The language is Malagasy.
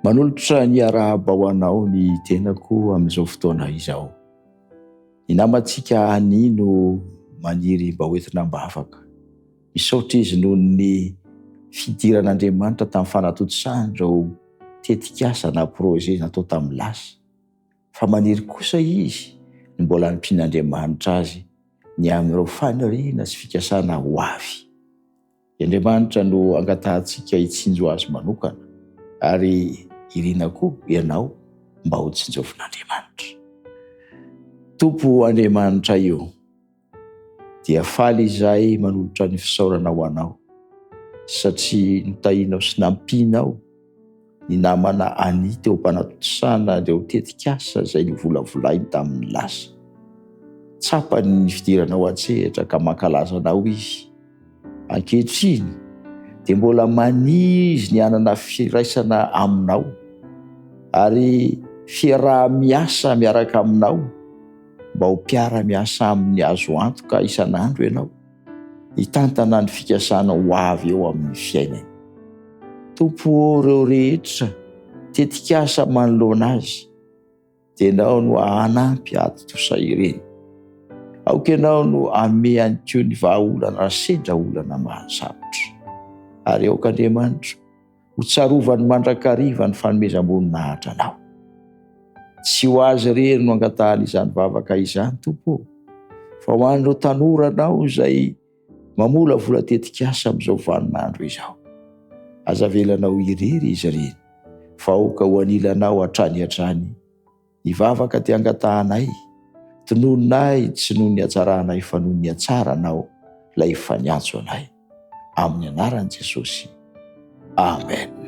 Manolotra ny arahaba ho anao ny tenako amin'izao fotoana izao. Ny namantsika anino maniry mba hoentina mbavaka. Misaotra izy noho ny fidiran'Andriamanitra tamin'ny fanatotosany ireo tetikasa na projet natao tamin'ny lasa. Fa maniry kosa izy ny mbola hanimpian'Andriamanitra azy ny amin'ireo faniriana sy fikasana ho avy. Andriamanitra no angatahantsika hitsinjo azy manokana ary irina koa ianao mba ho tsinjovin'Andriamanitra. Tompo Andriamanitra io, dia faly izahay manolotra ny fisaorana ho anao satria nitahinao sy nampianao ny namana ani teo am-panatotosana ireo tetikasa izay nivolavolainy tamin'ny lasa. Tsapany ny fidiranao an-tsehatra ka mankalaza anao izy. Ankehitriny dia mbola manizy ny hanana firaisana aminao ary fiaraha-miasa miaraka aminao mba ho mpiara-miasa amin'ny azo antoka isan'andro ianao, hitantana ny fikasana ho avy eo amin'ny fiainany. Tompo ireo rehetra tetikasa manoloana azy, dia ianao no hanampy atotosa ireny. Aoka ianao no ame ihany koa ny vahaolana sendra olana mahazatra. Ary aoka Andriamanitra ho tsarovany mandrakariva ny fanomezam-boninahitra anao. Tsy ho azy irery no angatahana izany vavaka izany Tompo, fa ho an'ireo tanora anao izay mamolavola tetikasa amin'izao vaninandro izao. Aza velanao irery izy ireny, fa aoka ho anilanao hatrany hatrany. Ny vavaka ty angatahanay, tonononay tsy noho ny hatsaranay fa noho ny hatsaranao ilay efa niantso anay. Amin'ny anaran'i Jesosy. Amen.